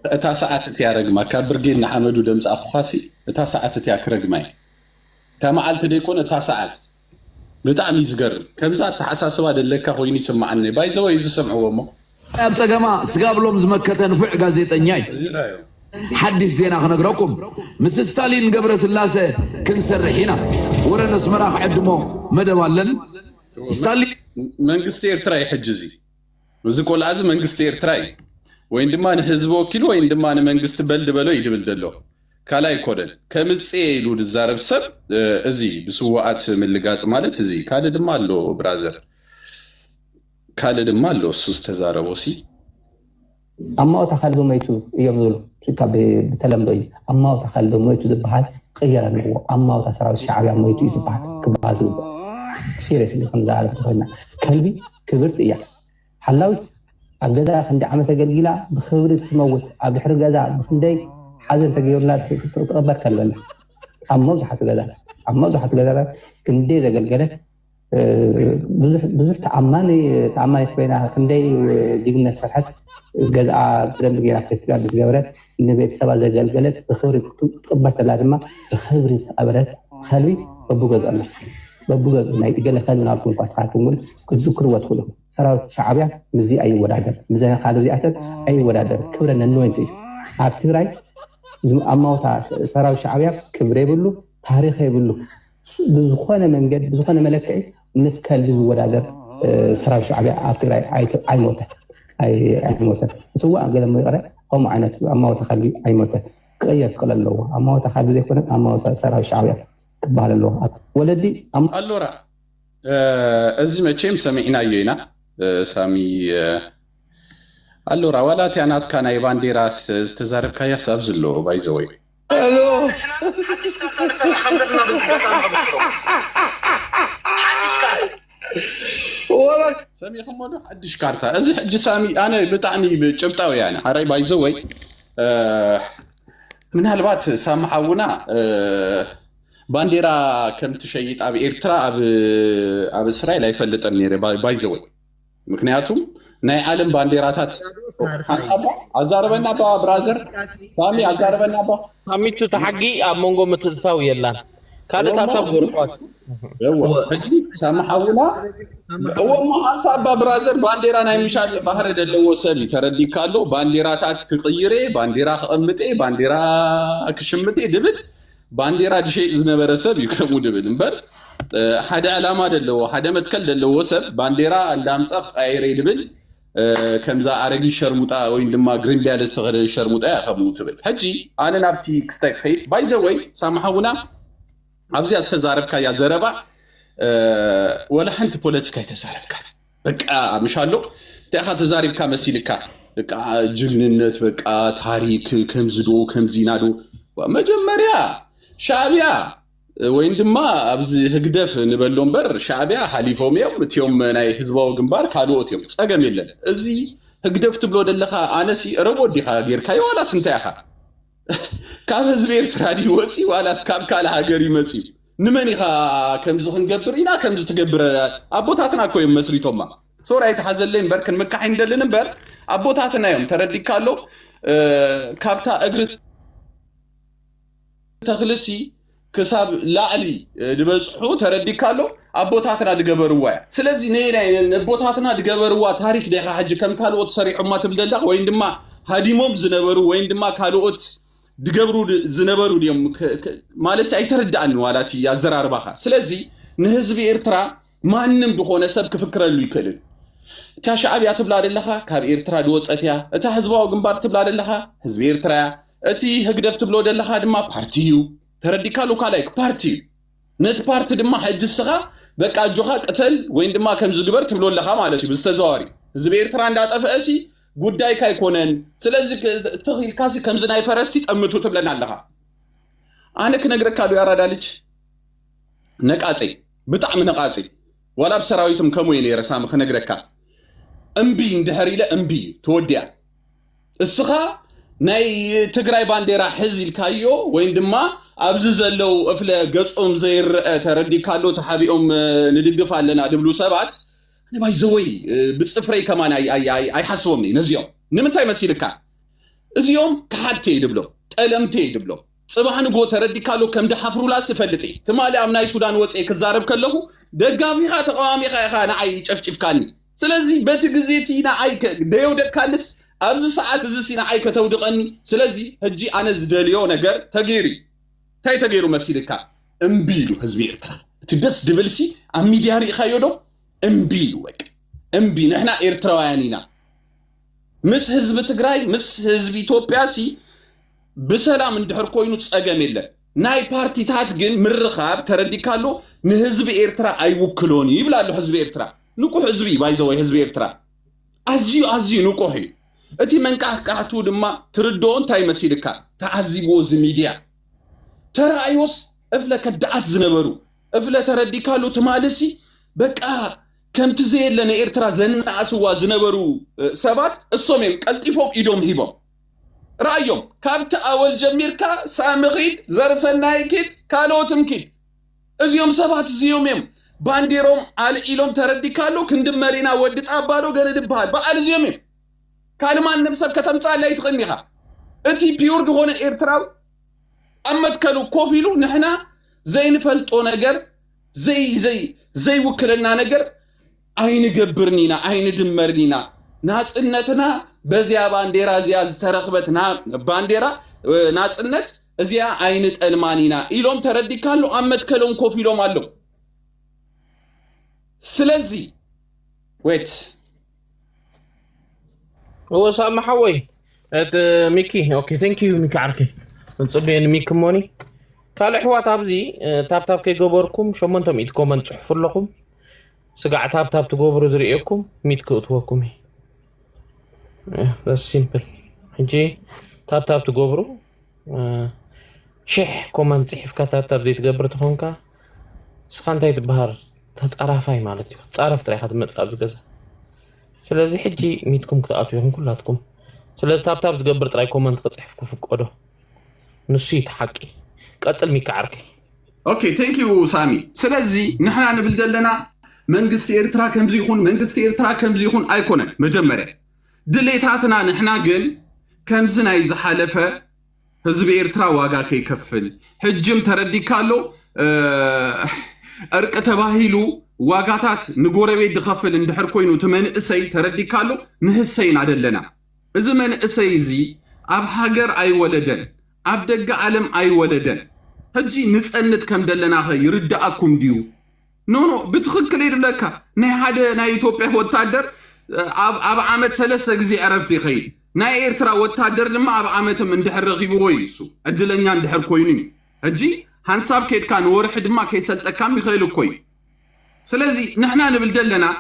اتا ساعات تيا رغما كبرجينا حمدو دمص اخواسي اتا ساعات تيا كرغماي تمعلت ديكون اتا ساعات بتاعم يزغر كمزا تحساسوا دلك خويني سمعني بايزو يسمعوا مو ابص جماعه سغابلوم زمكتن فع غازيطنياي حدث زينا خنقركم مس ستالين قبر سلاسة كنسرحينا ورا نسمرا خدمو مدوالن ستالين መንግስት ኤርትራ ይሕጅዚ ዝቆል አዝ መንግስት ኤርትራ ወይን ድማ ህዝብ ወኪል ወይን ድማ መንግስት በልድ በሎ ይድብል ደሎ ካላይ ኮደን ከምጽ ይሉ ድዛረብ ሰብ እዚ ብስዋዓት ምልጋጽ ማለት እዚ ካለ ድማ አሎ ብራዘር ካለ ድማ አሎ ሱስ ተዛረቦሲ አማው ተኸልዶ መይቱ ይብሉ ሽካብ በተለምዶይ አማው ተኸልዶ መይቱ ዝባሃል ቀየረ ነው አማው ተሰራው ሻዕቢያ መይቱ ይዝባሃል ክባዝ ሲሪየስሊ ከምዛለ ተፈና ከልቢ ክብርት እያ حلاوت أبدا خندي عم تجلجلا بخبرة تموت أبحر جزا بخندي حاجة تجيرنا تقبل كلنا أما وضحت جزا أما وضحت جزا كندي ذا جلجلة بزرت تعماني بينها خندي وديجنا الصفحات جزا بدل جينا سيستقبل بس جورات النبي تسبب ذا جلجلة بخبرة تقبل كلنا بخبرة أبدا خلي ببوجز الله ببوجز ما يتجلى خلي نعرف مقاصاتهم كذكر وادخلهم سراوت شعبية مزي أي ورادر مزي خالو زياتت أي ورادر كبرنا النوينتي عبتراي أما سراوت شعبية كبري بلو تاريخي بلو بزخانة من جد بزخانة ملكي مسكال بزو ورادر سراوت شعبية عبتراي أي موتة أي موتة سواء قال ما يقرأ أو معنا أما تخلي أي موتة كأي قال الله أما تخلي ذي كنا أما سراوت شعبية كبار الله ولدي اللورا أزي ما تشيم سمعنا يينا سامي اللورا ولا تعنات كان ايوان دي راس استزارب كايا سابزلو بايزوي الو سامي خمودو حدش كارتا ازي حج سامي انا بتعني بجبطاوي يعني حراي بايزوي من هالبات سامحونا بانديرا كنت شيء ابي إرترا ابي اسرائيل አይፈልጠን ነበር ባይዘው ምክንያቱም ናይ ዓለም ባንዲራታት አዛርበና ብራዘር ሳሚ አዛርበና ሳሚቱ ተሐጊ አሞንጎ ምትታው የላን ካለ ታታብ ጎርቋት ሳማሐውና ወማ ሐሳብ ብራዘር ባንዲራ ናይ ምሻል ባህር ደለው ሰብ ተረዲ ካሎ ባንዲራታት ትቅይሬ ባንዲራ ኸምጤ ባንዲራ ክሽምጤ ድብል ባንዲራ ድሼ ዝነበረሰብ ይከሙ ድብል እንበር ሓደ ዓላማ ደለው ሓደ መትከል ደለው ሰብ ባንዲራ እንዳምጻፍ አይሬ ድብል ከምዛ አረጊ ሸርሙጣ ወይ ድማ ግሪን ቢያለስ ተኸደ ሸርሙጣ ያኸሙ ትብል ሕጂ አነ ናብቲ ክስተክ ኸይ ባይዘወይ ሳማሐውና አብዚ አስተዛረብካ ያ ዘረባ ወላ ሓንቲ ፖለቲካ ይተዛረብካ በቃ ምሻሎ ተኻ ተዛሪብካ መሲልካ በቃ ጅግንነት በቃ ታሪክ ከምዝዶ ከምዚናዶ መጀመሪያ ሻዕቢያ ወይን ድማ አብዚ ህግደፍ ንበሎም በር ሻዕቢያ ሓሊፎም እዮም እትዮም ናይ ህዝባዊ ግንባር ካልኦት እዮም ጸገም የለን እዚ ህግደፍ ትብሎ ደለኻ አነሲ ረቦዲኻ ጌርካ ይዋላ ስንታይኻ ካብ ህዝብ ኤርትራ ዲ ወፂ ዋላ ስካብ ካለ ሃገር ይመፂ ንመኒኻ ከምዚ ክንገብር ኢና ከምዚ ትገብር አቦታትና እኮ እዮም መስሪቶማ ሶራይ ተሓዘለኝ በር ክንመካሕ እንደልን በር አቦታትና እዮም ተረዲካሎ ካብታ እግር ተኽልሲ كساب لاعلي دبصحو ترديكالو ابوتاتنا دغبروا سلازي نينا ابوتاتنا دغبروا تاريخ ديخا حج كم كالوت صريح ما تبدلخ وين دما هاديموم زنبرو وين دما كالوت دغبرو زنبرو ديم مالس ايتردان والاتي يا زرارباخا سلازي نحزب إرترا ማንም በሆነ ሰብ ክፍክረሉ ይከልን ታሻዕቢያ ትብላ ደለኻ ካብ ኤርትራ ድወፀትያ እታ ህዝባው ግንባር ትብላ ደለኻ ህዝብ ኤርትራ እቲ ህግደፍ ትብሎ ደለኻ ድማ ፓርቲዩ ተረዲካሉ ካላይክ ፓርቲ ነት ፓርቲ ድማ ሕጅስኻ በቃ ጆኻ ቀተል ወይ ድማ ከም ዝግበር ትብሎ ለኻ ማለት እዩ ብስተዛዋሪ ህዝብ ኤርትራ እንዳጠፈሲ ጉዳይ ካይኮነን ስለዚህ ተኺልካሲ ከም ዝናይ ፈረሲ ጠምቱ ትብለና ኣለኻ አነ ክነግረካሉ ያራዳልች ነቃጼ ብጣዕሚ ነቃጼ ولا بسراويتم كموين يرسام خنقركا امبي اندهري له امبي توديا السخا ناي تግራይ ባንዴራ حزي الكايو وين دما ابز زلو افله ገጾም ዘይር ተረዲ ካሎ ተሐቢኦም ንድግፍ አለና ድብሉ ሰባት እኔ ባይዘወይ ብጽፍረይ ከማን አይ ሐስቦምኒ ነዚዮም ንምንታይ መስይልካ እዚዮም ከሐቴ ድብሎ ጠለምቴ ድብሎ ጽባህን ጎ ተረዲ ካሎ ከም ደሐፍሩላ ስፈልጢ ትማሊ አምናይ ሱዳን ወጽ ከዛረብ ከለሁ ደጋፊኻ ተቃዋሚኻ ኢኻ ንዓይ ጨፍጭፍካኒ ስለዚህ በትግዜቲና አይ ደየው ደካንስ ابز ساعات ازي سينا اي كتودقني سلازي هجي انا زدليو نجر تغيري تاي تغيرو مسيلكا امبيلو حزب ايرترا تدس دبلسي ام ميديا ري خايودو امبيلو وك امبي نحنا ايرتراويانينا مس حزب تግራይ مس حزب ኢትዮጵያሲ بسلام اندحر كوينو تصقم يله ناي بارتيታት ግን ምርኻብ ተረዲካሎ ንህዝብ ኤርትራ አይወክሎኒ ይብላሉ ህዝብ ኤርትራ ንቁ ህዝቢ ባይዘው ህዝብ ኤርትራ አዚዩ ንቁ እቲ መንቃቃቱ ድማ ትርዶን ታይ መሲልካ ተዓዚቦ ዝ ሚዲያ ተራአዮስ እፍለ ከዳዓት ዝነበሩ እፍለ ተረዲካሎ ተማለሲ በቃ ከምት ዘየለነ ኤርትራ ዘናአስዋ ዝነበሩ ሰባት እሶሜም ቀልጢፎም ኢዶም ሂቦም رأيهم كابت أول جميركا سامغيد زرسنايكيد كالوتمكيد ازيوم سبات زيوميم بانديروم على إيلوم تردي كالو كندم مرينا ودت أبارو غرد بحال بقال زيوميم كالمان نمسب كتمتع لا يتغنيها اتي بيور دهون إيرتراو أمد كالو كوفيلو نحنا زي نفلتو نجر زي وكلنا نجر عين قبرنينا عين دمرنينا ناس إنتنا بزيا بانديرا زيا زترخبت بانديرا ناس إنت زيا عينت ألمانينا إلهم تردي كالو أمد كلهم كوفيلهم علو سلزي ويت هو سامح حوي ميكي اوكي ثانك يو ميكي عركي نصبين ميكي موني كال حوات ابزي تاب كي غبركم شمنتم ايد كومنت صحفوا لكم سقع تاب تغبروا زريكم ميت كوتوكم بس سيمبل حجي تاب تغبروا شح كومنت صحف كتاب دي تغبر تخونكا سخانتاي تبهر تتصرفاي مالتي تصرف طريقه مصاب زغز سلازي حجي ميتكم كتاتو يكون كلاتكم سلازي تاب تغبر طراي كومنت كصحفكم فقدو نسيت حقي قتل ميكعركي اوكي ثانك يو سامي سلازي نحنا نبلدلنا منغست ايرترا كمزي يكون منغست ايرترا كمزي يكون ايكونن مجمره دليتاتنا نحنا قل كمزنا يزحالفه حزب ايرترا واغا كيكفل حجم تردي كالو ارق تباهيلو واغاتات نغوربي دخفل اندحر كوينو تمنئسي تردي كالو نحسين عدلنا اذا منئسي زي اب حجر اي ولدن اب دق عالم اي ولدن هجي نصنت كم دلنا يرداكم ديو نو بتخكل يدلكا ناي حدا ناي ايثيوبيا وتادر اب عامت 3 غزي عرفتي خي ناي ايرترا وتادر لما اب عامت من دحر رغيبو ويسو ادلنيا اندحر كويني هجي حنساب كيد كان ورحد ما كيسلطكام يخيلو كوي سلازي نحنا نبلدلنا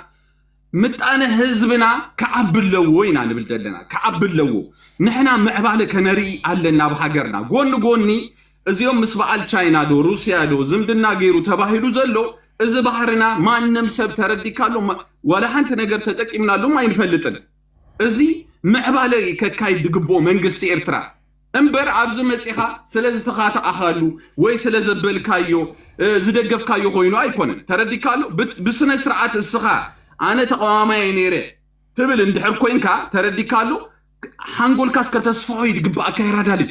متانه حزبنا كعبلو وينا نبلدلنا كعبلو نحنا معباله كنري علنا بحجرنا غوني ازيوم مسبعال تشاينا دو روسيا دو زمدنا غيرو تباهيلو زلو از بحرنا ما نمسب تردي كالو ولا حنت نجر تتقيمنا لو ما ينفلطن ازي معباله ككاي دغبو منغستي ايرترا امبر عبز مصيحا سلاز تخاتا اخالو وي سلاز بلكايو زدغفكايو خوينو ايكونن تردي كالو بسنه سرعات السخا انا تقواماي نيره تبل اندحر كوينكا تردي كالو حنقول كاسكا تسفوي دغبا كايرادالج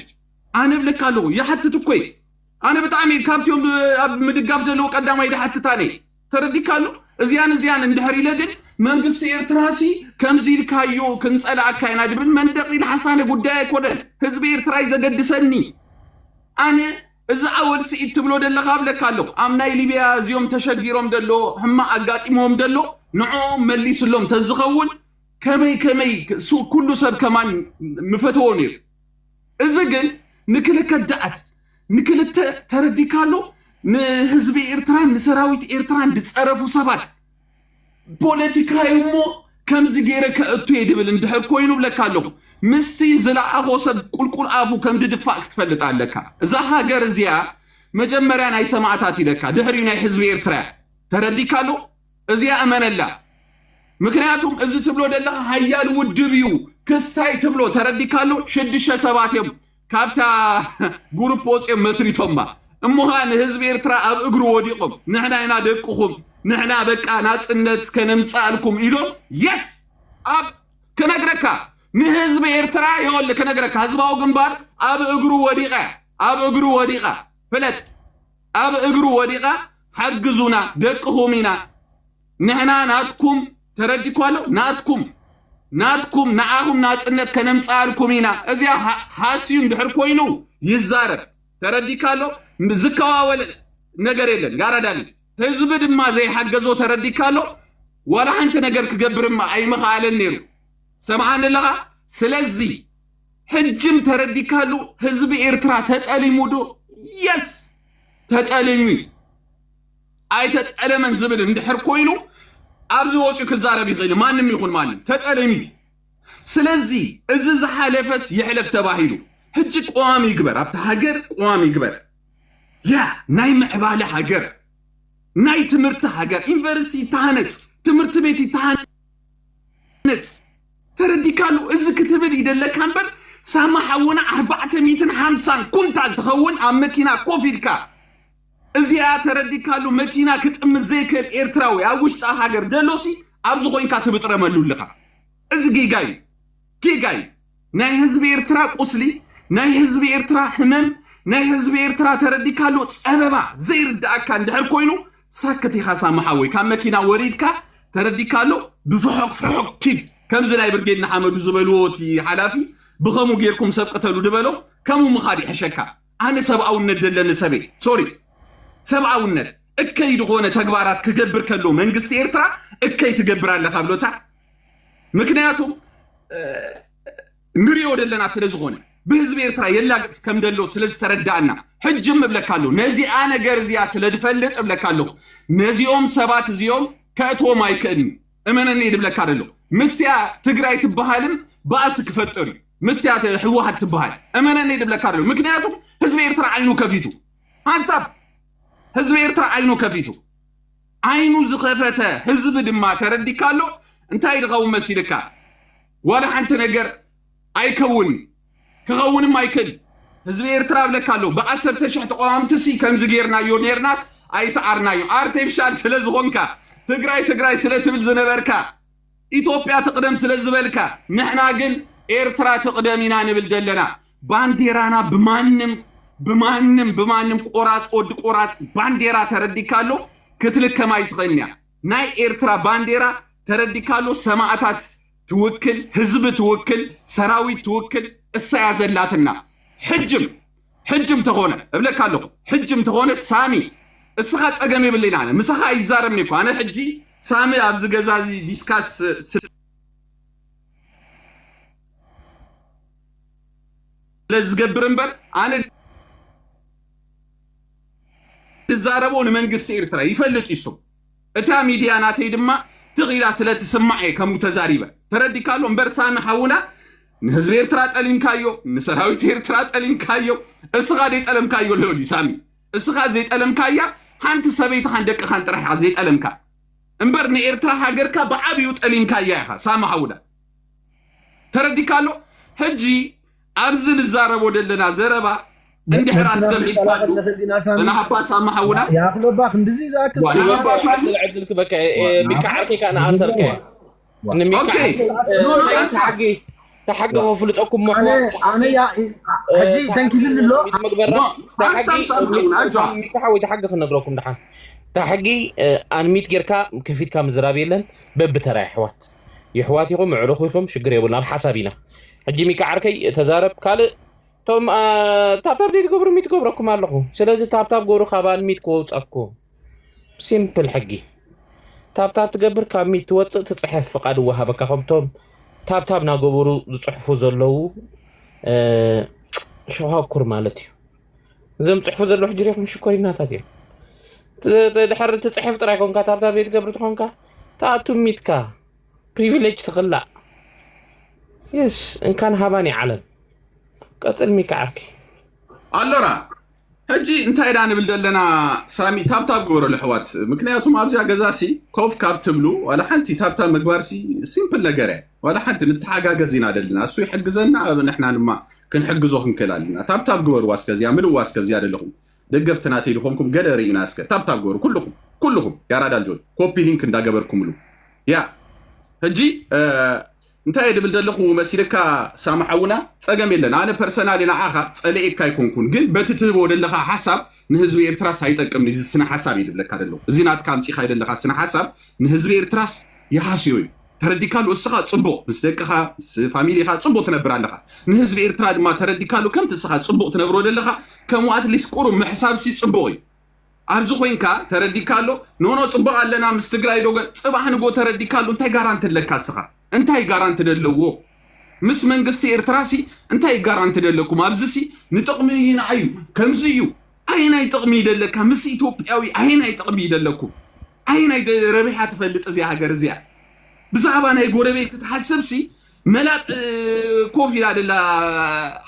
انا بلكالو يا حتى كوي انا بتعمي كابتيوم مدغاف دلو قداماي دحتتاني تردي كالو زيان اندحر يلدن منغست ايرتراسي كمزيل كايو كنصلا كاينا دبن مندقي الحسانه غداي كودن حزب ايرتراي زغدسني انا اذا اول سيت تبلو دل خابلكالو امناي ليبيا زيوم تشغيروم دلو حما اغاطيموم دلو نعوم مليسلوم تزخول كمي سو كل سب كمان مفتونير اذا جن نكلك دعت نكلت تردي كالو نحزب ايرتران نسراويت ايرتران دصرفو سبات بوليتيكا يمو كمزي غيره كاتو يدبل اندحر كوينو بلكالو مستي زلاعو سب قلقل افو كم ددفاك تفلطالكا اذا هاجر زيا مجمريان اي سماعتاتي لكا دهرينا حزب ايرترا تردي كالو ازيا امنلا مكنياتهم از تبلو دلا هيال ودبيو كساي تبلو تردي كالو شدشه سباتيم كابتا غروبوس مسريتوما امهان حزب ايرترا اب اغرو وديقم نحنا اينا دقخم نحنا بقى ناصنت كنمصالكم يلو يس اب كنغركا نحزب ايرترا يقول كنغركا حزباو غنبار اب اغرو وديقه فلت اب اغرو وديقه حجزونا دقخومينا نحنا ناتكم ترديكوالو ناتكم ናትኩም ንዓኹም ናጽነት ከነምጻልኩም ኢና እዚያ ሃስዩ እንድሕር ኮይኑ ይዛረብ ተረዲካሎ ዝከዋወል ነገር የለን ያራዳል ህዝብ ድማ ዘይሓገዞ ተረዲካሎ ወላ ሓንቲ ነገር ክገብርማ ኣይምኽኣለን ነይሩ ሰምዓን ኣለኻ ስለዚ ሕጅም ተረዲካሉ ህዝቢ ኤርትራ ተጠሊሙዶ የስ ተጠሊሙ ኣይተጠለመን ዝብል እንድሕር ኮይኑ ኣብዚ ወጪ ክዛረብ ይኽእል ማንም ይኹን ማንም ተጠለሚ ስለዚ እዚ ዝሓለፈስ ይሕለፍ ተባሂሉ ሕጂ ቋሚ ይግበር ኣብታ ሃገር ቋሚ ይግበር ያ ናይ ምዕባለ ሃገር ናይ ትምህርቲ ሃገር ዩኒቨርሲቲ ይተሃነጽ ትምህርቲ ቤት ይተሃነጽ ተረዲካሉ እዚ ክትብል ይደለካ እምበር ሳማሓውና 450 ኩንታል ትኸውን ኣብ መኪና ኮፊልካ እዚኣ ተረዲካሉ መኪና ክትጥምዝ ዘይክእል ኤርትራዊ ኣብ ውሽጣ ሃገር ደሎሲ ኣብዚ ኮይንካ ትብጥረመሉ ኣለኻ እዚ ጌጋይ ናይ ህዝቢ ኤርትራ ቁስሊ ናይ ህዝቢ ኤርትራ ህመም ናይ ህዝቢ ኤርትራ ተረዲካሉ ፀበባ ዘይርዳእካ እንድሕር ኮይኑ ሳክት ኢኻ ሳማሓወይ ካብ መኪና ወሪድካ ተረዲካሉ ብፍሑቅ ኪድ ከምዚ ናይ ብርጌድና ሓመዱ ዝበልዎ እቲ ሓላፊ ብኸምኡ ጌርኩም ሰብቀተሉ ድበሎ ከምኡ ምኻድ ይሕሸካ ኣነ ሰብኣውነት ደለኒ ሰበ ሶሪ ሰብኣውነት እከይ ዝኾነ ተግባራት ክገብር ከሎ መንግስቲ ኤርትራ እከይ ትገብር ኣለኻ ብሎታ ምክንያቱም ንሪኦ ደለና ስለ ዝኾነ ብህዝቢ ኤርትራ የላግጽ ከም ደሎ ስለ ዝተረዳእና ሕጅም እብለካለሁ ነዚኣ ነገር እዚኣ ስለ ድፈልጥ እብለካለሁ ነዚኦም ሰባት እዚኦም ከእትዎም ኣይክእልኒ እመነኒ ድብለካ ደሎ ምስትያ ትግራይ ትበሃልም ባእሲ ክፈጥር እዩ ምስትያ ሕወሓት ትበሃል እመነኒ ድብለካ ደሎ ምክንያቱም ህዝቢ ኤርትራ ዓይኑ ከፊቱ ሃንሳብ ህዝቢ ኤርትራ ዓይኑ ከፊቱ ዓይኑ ዝኸፈተ ህዝቢ ድማ ተረዲካሎ እንታይ ድኸውን መሲልካ ወላ ሓንቲ ነገር ኣይከውን ክኸውንም ኣይክእል ህዝቢ ኤርትራ ብለካሎ ብ10,000 ተቋምቲሲ ከምዚ ጌርናዮ ኔርናስ ኣይሰዓርናዮ ኣርቲፊሻል ስለ ዝኾንካ ትግራይ ስለ ትብል ዝነበርካ ኢትዮጵያ ትቅደም ስለ ዝበልካ ንሕና ግን ኤርትራ ትቅደም ኢና ንብል ደለና ባንዴራና ብማንም ቆራጽ ወዲ ቆራጽ ባንዴራ ተረዲካሎ ክትልከም ኣይትኽእልንያ ናይ ኤርትራ ባንዴራ ተረዲካሎ ሰማዕታት ትውክል ህዝቢ ትውክል ሰራዊት ትውክል እሳያ ዘላትና ሕጅም ተኾነ እብለካለሁ ሕጅም ተኾነ ሳሚ እስኻ ፀገም ይብለና ምስኻ ይዛረብኒ እኮ ኣነ ሕጂ ሳሚ ኣብዚ ገዛዚ ዲስካስ ለዝገብር እምበር ኣነ ዝዛረቦ ንመንግስቲ ኤርትራ ይፈልጥ ይሱ እታ ሚድያ ናተይ ድማ ትኺላ ስለትስማዕ ከምኡ ተዛሪበ ተረዲካሎ እምበር ሳሚ ሓውና ንህዝቢ ኤርትራ ጠሊምካዮ ንሰራዊት ኤርትራ ጠሊምካዮ እስኻ ዘይጠለምካዮ ለወዲ ሳሚ እስኻ ዘይጠለምካያ ሓንቲ ሰበይቲ ሓን ደቅኻን ጥራሕ ዘይጠለምካ እምበር ንኤርትራ ሃገርካ ብዓብዩ ጠሊምካያ ኢኻ ሳሚ ሓውና ተረዲካሎ ሕጂ ኣብዚ ንዛረቦ ደለና ዘረባ እንድሕር ኣስተምዒልካሉ ንሓባ ሳሚ ሓውና ያክሎባኽ እንደዚ ዝኣክል ዕድልክ በቃ ሚካዓርኪ ካና ኣሰርከ ተሓገፈ ፍልጠኩም ኣነ ሕጂ ተንኪፍኒ ኣሎ ሚካሓወይ ተሓገ ክነግረኩም ድሓን ታሕጊ ኣንሚት ጌርካ ከፊትካ ምዝራብ የለን በብተራ ይሕዋት ኢኹም ምዕሩኽ ኢኹም ሽግር የብሉና ኣብ ሓሳብ ኢና ሕጂ ሚካዓርከይ ተዛረብ ካልእ ቶም ታብታብ ዘይትገብሩ ሚት ገብረኩም ኣለኹ ስለዚ ታብታብ ገብሩ ካብ ኣንሚት ክወውፀኩም ሲምፕል ሕጊ ታብታብ ትገብር ካብ ሚት ትወፅእ ትፅሕፍ ፍቃድ ወሃበካ ከምቶም ታብታብ ናገበሩ ዝፅሕፉ ዘለዉ ሸኻኩር ማለት እዩ እዞም ፅሕፉ ዘለዉ ሕጂ ሪኢኹም ሽኮሪናታት እዮም ድሕሪ ትፅሕፍ ጥራይ ኮንካ ታብታብ ዘይትገብር ትኾንካ ተኣቱ ሚትካ ፕሪቪሌጅ ትኽላእ የስ እንካን ሃባኒ ዓለም ቀጥል ሚካዓርኪ ኣሎራ ሕጂ እንታይ ዳ ንብል ደለና ሳሚ ታብታብ ግበሮ ልሕዋት ምክንያቱም ኣብዚያ ገዛሲ ኮፍ ካብ ትብሉ ዋላ ሓንቲ ታብታብ ምግባርሲ ሲምፕል ነገር እያ ዋላ ሓንቲ ንተሓጋገዝ ኢና ደለና እሱ ይሕግዘና ንሕና ድማ ክንሕግዞ ክንክእል ኣለና ታብታብ ግበሩ ዋስከዚያ ምልዋ ዋስከዚያ ደለኹም ደገፍትና ተይልኹምኩም ገለ ርኢና እስከ ታብታብ ግበሩ ኩልኹም ያራዳ ልጆች ኮፒ ሊንክ እንዳገበርኩምሉ ያ ሕጂ እንታይ ድብል ደለኹ መሲልካ ሳሚ ሓውና ፀገም የለን ኣነ ፐርሰናሊ ንዓኻ ፀለኤካ ይኮንኩን ግን በቲ ትህቦ ደለኻ ሓሳብ ንህዝቢ ኤርትራስ ኣይጠቅምኒ እዚ ስነ ሓሳብ ይድብለካ ደለኹ እዚ ናትካ ኣምፂኻ ይደለኻ ስነ ሓሳብ ንህዝቢ ኤርትራስ ይሃስዮ እዩ ተረዲካሉ እስኻ ጽቡቕ ምስ ደቅኻ ምስ ፋሚሊኻ ጽቡቕ ትነብር ኣለኻ ንህዝቢ ኤርትራ ድማ ተረዲካሉ ከምቲ እስኻ ጽቡቕ ትነብሮ ዘለኻ ከምኡ ኣትሊስት ቁሩ ምሕሳብሲ ጽቡቕ እዩ ኣብዚ ኮይንካ ተረዲካሉ ኖኖ ጽቡቕ ኣለና ምስ ትግራይ ዶ ጽባሕ ንጎ ተረዲካሉ እንታይ ጋራንቲ ኣለካ እስኻ እንታይ ጋራንቲ ደለዎ ምስ መንግስቲ ኤርትራሲ እንታይ ጋራንቲ ደለኩም ኣብዚሲ ንጥቕሚ ኢና እዩ ከምዚ እዩ ኣይናይ ጥቕሚ ይደለካ ምስ ኢትዮጵያዊ ኣይናይ ጥቕሚ ይደለኩም ኣይናይ ረብሓ ትፈልጥ እዚኣ ሃገር እዚኣ ብዛዕባ ናይ ጎረቤት ትሓስብሲ መላጥ ኮፍ ኢላ ደላ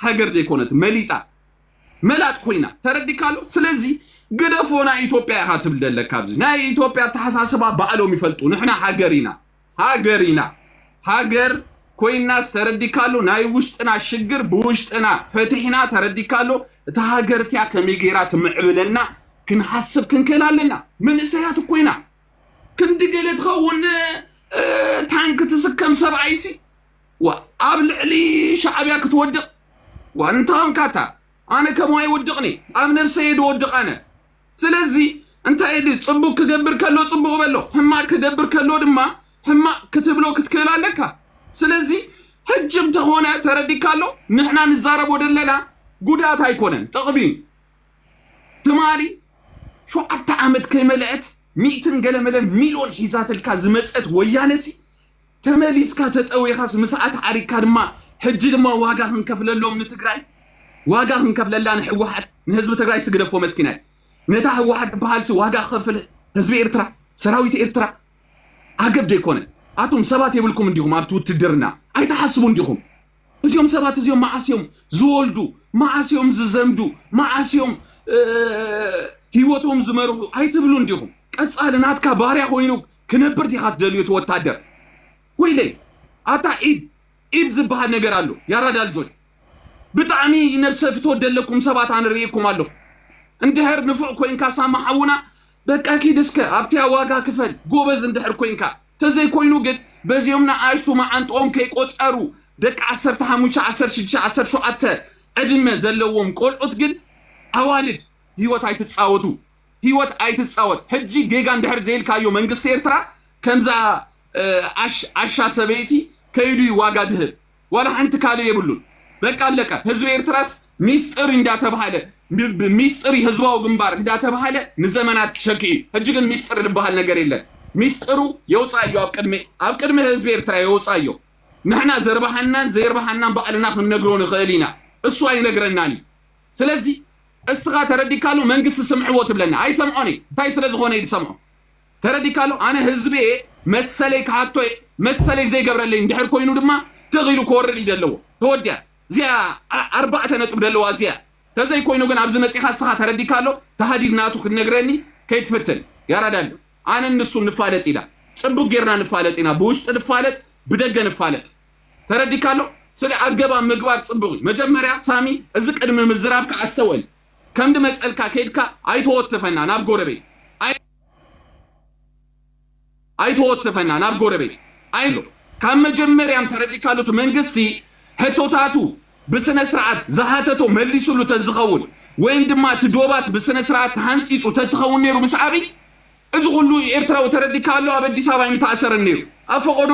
ሃገር ደይኮነት መሊጣ መላጥ ኮይና ተረዲካሉ ስለዚ ገደፎና ኢትዮጵያ ኢኻ ትብል ደለካ ኣብዚ ናይ ኢትዮጵያ ተሓሳስባ ባዕሎም ይፈልጡ ንሕና ሃገሪና ሃገር ኮይናስ ተረዲካሉ ናይ ውሽጥና ሽግር ብውሽጥና ፈትሕና ተረዲካሉ እታ ሃገርትያ ከመይ ጌራ ትምዕብለና ክንሓስብ ክንከላለና መንእሰያት ኮይና ክንድገለ ትኸውን ታንክ ትስከም ሰብዓይሲ ወኣብ ልዕሊ ሻዕብያ ክትወድቕ ወእንታንካታ ኣነ ከምዋ ይወድቕኒ ኣብ ነፍሰየ ድወድቕ ኣነ ስለዚ እንታይ ጽቡቕ ክገብር ከሎ ጽቡቕ በሎ ሕማቅ ክገብር ከሎ ድማ ሕማቅ ክትብሎ ክትክእል ኣለካ ስለዚ ሕጅም ተኾነ ተረዲካሎ ንሕና ንዛረቦ ደለና ጉዳት ኣይኮነን ጥቕሚ ትማሊ 7 ዓመት ከይመልአት 100 ገለመለ ሚሊዮን ሒዛትልካ ዝመፀት ወያነሲ ተመሊስካ ተጠዊኻስ ምስዓት ዓሪካ ድማ ሕጂ ድማ ዋጋ ክንከፍለሎም ንትግራይ ዋጋ ክንከፍለላ ንሕወሓት ንህዝቢ ትግራይ ስግደፎ መስኪናይ ነታ ሕወሓት በሃልሲ ዋጋ ክከፍል ህዝቢ ኤርትራ ሰራዊት ኤርትራ ኣገብ ደይኮነን ኣቶም ሰባት የብልኩም እንዲኹም ኣብቲ ውትድርና ኣይተሓስቡ እንዲኹም እዚኦም ሰባት እዚኦም ማዓስዮም ዝወልዱ ማዓስዮም ዝዘምዱ ማዓስዮም ህይወቶም ዝመርሑ ኣይትብሉ እንዲኹም ቀጻል ናትካ ባርያ ኮይኑ ክነብር ዲኻ ትደልዩ ወታደር ወይለይ ኣታ ኢድ ዝበሃል ነገር ኣሎ ያራዳ ልጆች ብጣዕሚ ነብሰ ፍትወደለኩም ሰባት ኣንርኢኩም ኣለኹ እንድሕር ንፉዕ ኮይንካ ሳማሓውና በቃ ኪድስከ ኣብቲያ ዋጋ ክፈል ጎበዝ እንድሕር ኮይንካ ተዘይ ኮይኑ ግን በዚዮምና ኣሽቱ ማዓንጦም ከይቆፀሩ ደቂ 15 16 17 ዕድመ ዘለዎም ቆልዑት ግን ኣዋልድ ህይወት ኣይትፃወት ሕጂ ጌጋ እንድሕር ዘይልካዮ መንግስቲ ኤርትራ ከምዛ ኣሻ ሰበይቲ ከይዱ ዋጋ ድህብ ዋላ ሓንቲ ካለ የብሉን በቃ ኣለቀ ህዝቢ ኤርትራስ ሚስጥር እንዳተባሃለ ሚስጥሪ ህዝባዊ ግንባር እንዳተባሃለ ንዘመናት ተሸኪ ሕጂ ግን ሚስጥር ዝበሃል ነገር የለን ሚስጥሩ የውፃዮ ኣብ ቅድሚ ህዝቢ ኤርትራ የውፃዮ ንሕና ዘርባሃናን ዘይርባሃናን ባዕልና ክንነግሮ ንኽእል ኢና እሱ ኣይነግረናኒ ስለዚ እስኻ ተረዲካሉ መንግስቲ ስምዕዎ ትብለና ኣይሰምዖኒ እንታይ ስለ ዝኾነ ይሰምዖ ተረዲካሉ ኣነ ህዝቢ መሰለይ ካቶ መሰለይ ዘይገብረለይ እንድሕር ኮይኑ ድማ ተኺሉ ክወርድ ይደለዎ ተወድያ እዚኣ 4 ነጥብ ደለዋ እዚኣ ተዘይ ኮይኑ ግን ኣብዚ መፂኻ እስኻ ተረዲካሉ ተሃዲድናቱ ክትነግረኒ ከይትፍትን ያራዳሉ ኣነ ንሱ ንፋለጥ ኢላ ጽቡቕ ጌርና ንፋለጥ ኢና ብውሽጢ ንፋለጥ ብደገ ንፋለጥ ተረዲካሉ ስለ ኣገባ ምግባር ጽቡቕ መጀመርያ ሳሚ እዚ ቅድሚ ምዝራብካ ኣስተወል ከምዲ መፀልካ ከይድካ ኣይተወትፈና ናብ ጎረቤት ኣይተወትፈና ናብ ጎረቤት ኣይሎ ካብ መጀመርያም ተረዲካሉት መንግስቲ ሕቶታቱ ብስነ ስርዓት ዝሃተቶ መሊሱሉ ተዝኸውን ወይም ድማ ትዶባት ብስነ ስርዓት ተሃንፂፁ ተትኸውን ነይሩ ምስ ዓብይ እዚ ኩሉ ኤርትራዊ ተረዲካሉ ኣብ ኣዲስ ኣበባ ይምተኣሰረን ነይሩ ኣብ ፈቆዶ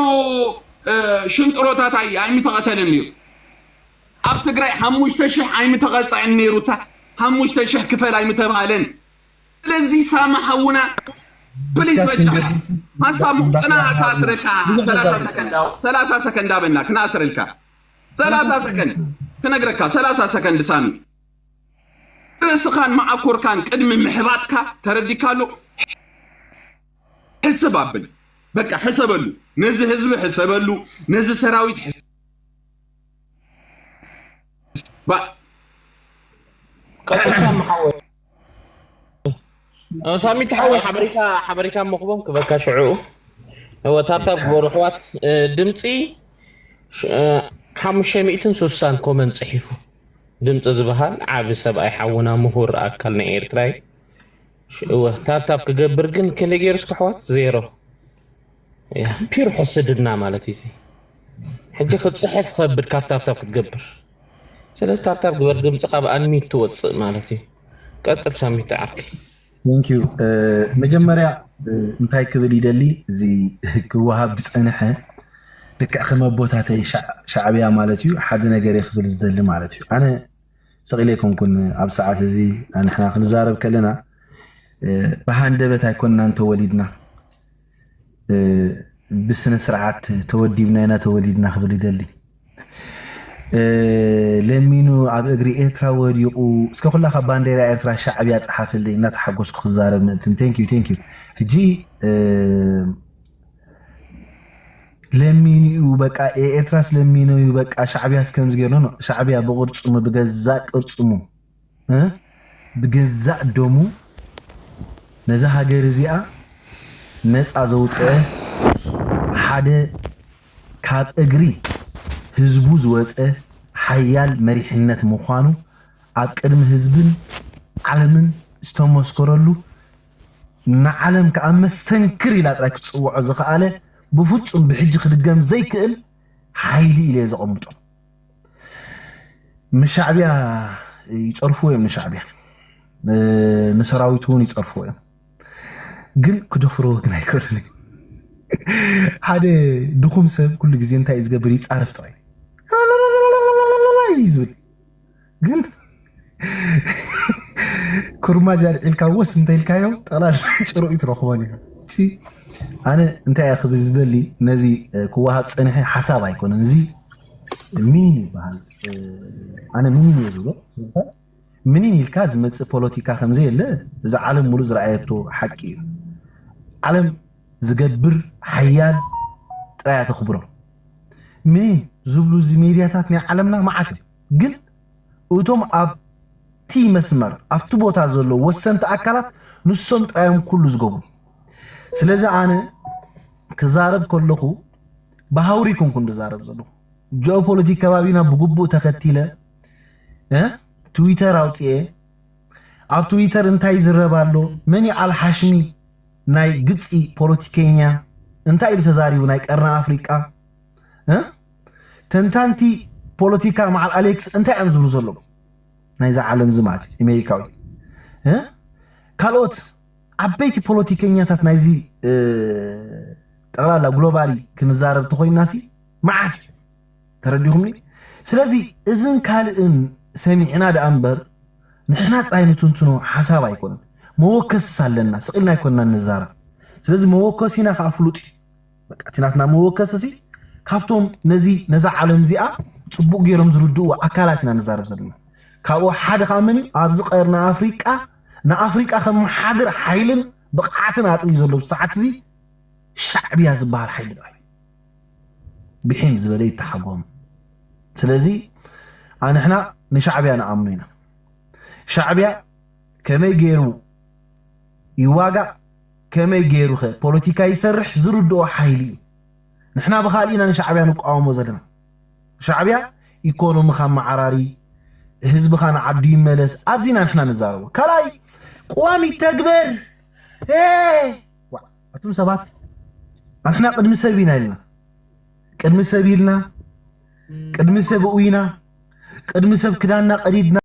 ሽንጥሮታት ኣይምተቐተለን ነይሩ ኣብ ትግራይ 5000 ኣይምተቐፅዐን ነይሩታ 5000 ክፈል ኣይምተባሃለን ስለዚ ሳማሓውና ፕሊዝ በጃላ ሃሳሙ ጥና ካስረካ 30 ሰከንድ ኣበና ክናስረልካ 30 ሰከንድ ክነግረካ 30 ሰከንድ ሳሚ ርእስኻን ማዕኮርካን ቅድሚ ምሕባጥካ ተረዲካሉ حسب أبل بقى حسب له نزه حزب حسب له نزه سراويت بقى سامي حول سامي تحول حبريكا مقبوم كبكا شعوب هو تابتاب بروحوات دمتي 500 كومنت صحيفو دمت زبهال عابي سبعي حونا مهور أكلنا إيرتراي هو تابتاب كجبر جن كل جيرس كحوات زيرو يا بير حسدنا مالتي حجي خد صحيف خبر كتابتاب كتجبر سلسة تابتاب جبر دمت قاب أنمي توتس مالتي قتل سامي تعركي ثانك يو مجمريا انتاي كبلي دلي زي كوهاب بصنحه ልክዕ ከም ኣቦታተይ ሻዕብያ ማለት እዩ ሓደ ነገር ይኽብል ዝደሊ ማለት እዩ ኣነ ሰቂለይኩም ኩን ኣብ ሰዓት እዚ ንሕና ክንዛረብ ከለና ብሃንደበት ኣይኮንናን ተወሊድና ብስነ ስርዓት ተወዲብና ኢና ተወሊድና ክብል ይደሊ ለሚኑ ኣብ እግሪ ኤርትራ ወዲቁ እስከ ኩላኻ ባንዴራ ኤርትራ ሻዕብያ ፀሓፍልኝ እናተሓጎስኩ ክዛረብ ምእንትን ቴንኪዩ ሕጂ ለሚኑ በቃ ኤርትራ ስለሚኑ በቃ ሻዕብያ እስከምዝ ገይሩ ነው ሻዕብያ በቅርጽሙ በገዛእ ቅርጽሙ በገዛእ ደሙ ነዛ ሃገር እዚኣ ነፃ ዘውፅአ ሓደ ካብ እግሪ ህዝቡ ዝወፀ ሓያል መሪሕነት ምዃኑ ኣብ ቅድሚ ህዝብን ዓለምን ዝተመስከረሉ ንዓለም ከዓ መስተንክር ኢላ ጥራይ ክትፅውዖ ዝኸኣለ ብፍጹም ብሕጂ ክድገም ዘይክእል ሓይሊ ኢለ ዘቐምጦ ምሻዕብያ ይፀርፍዎ እዮም ንሻዕብያ ንሰራዊቱ እውን ይፀርፍዎ እዮም ግን ክደፍርዎ ግን ኣይከኣልን ሓደ ድኹም ሰብ ኩሉ ግዜ እንታይ እዩ ዝገብር ይፃረፍ ጥራይ ይዝብል ግን ኩርማጅ ኣልዒልካ ወስ እንታይ ኢልካዮ ጠቕላል ጭሩኡ ትረኽቦን ኢኻ ኣነ እንታይ እያ ክብል ዝደሊ ነዚ ክወሃብ ፀኒሐ ሓሳብ ኣይኮነን እዚ ሚኒን ይበሃል ኣነ ሚኒን እየ ዝብሎ ሚኒን ኢልካ ዝመፅእ ፖለቲካ ከምዘየለ እዚ ዓለም ሙሉእ ዝረኣየቶ ሓቂ እዩ ዓለም ዝገብር ሓያል ጥራይ ተኽብሮ ሚኒን ዝብሉ እዚ ሜድያታት ናይ ዓለምና መዓት እዩ ግን እቶም ኣብቲ መስመር ኣብቲ ቦታ ዘሎ ወሰንቲ ኣካላት ንሶም ጥራዮም ኩሉ ዝገብሩ ስለዚ ኣነ ክዛረብ ከለኹ ብሃውሪኩም ኩን ዝዛረብ ዘለኹ ጂኦፖለቲክ ከባቢና ብግቡእ ተኸቲለ ትዊተር ኣውፅአ ኣብ ትዊተር እንታይ ዝረባሎ መን ኣልሓሽሚ ናይ ግብፂ ፖለቲከኛ እንታይ ኢሉ ተዛሪቡ ናይ ቀርና ኣፍሪቃ ተንታንቲ ፖለቲካ መዓል ኣሌክስ እንታይ እዮም ዝብሉ ዘሎ ናይዛ ዓለም ዝማት ኣሜሪካዊ ካልኦት ዓበይቲ ፖለቲከኛታት ናይዚ ጠቕላላ ግሎባሊ ክንዛረብ ተኾይናሲ መዓት ተረዲኹምኒ ስለዚ እዝን ካልእን ሰሚዕና ደኣ እምበር ንሕና ጥራይ ንትንትኖ ሓሳብ ኣይኮነን መወከስስ ኣለና ስቕልና ኣይኮንና ንዛረብ ስለዚ መወከሲና ከዓ ፍሉጥ እዩ በቃ ትናትና መወከስሲ ካብቶም ነዛ ዓለም እዚኣ ፅቡቅ ገይሮም ዝርድኡ ኣካላት ኢና ንዛረብ ዘለና ካብኡ ሓደ ከዓ መን ኣብዚ ቀርና ኣፍሪቃ ንኣፍሪቃ ከም ሓድር ሓይልን ብቕዓትን ኣጥርዩ ዘሎ ብሰዓት እዚ ሻዕብያ ዝበሃል ሓይሊ ጥራይ ብሒም ዝበለ ይተሓጎም ስለዚ ኣንሕና ንሻዕብያ ንኣምኑ ኢና ሻዕብያ ከመይ ገይሩ ይዋጋእ ከመይ ገይሩ ኸ ፖለቲካ ይሰርሕ ዝርድኦ ሓይሊ እዩ ንሕና ብኻልኢና ንሻዕብያ ንቃወሞ ዘለና ሻዕብያ ኢኮኖሚኻ መዓራሪ ህዝብኻ ንዓዱ ይመለስ ኣብዚና ንሕና ንዛረቦ ካልኣይ ቋሚ ተግበር እቶም ሰባት ንሕና ቅድሚ ሰብ ኢና ኢልና ቅድሚ ሰብ ኢልና ቅድሚ ሰብ እውይና ቅድሚ ሰብ ክዳንና ቀዲድና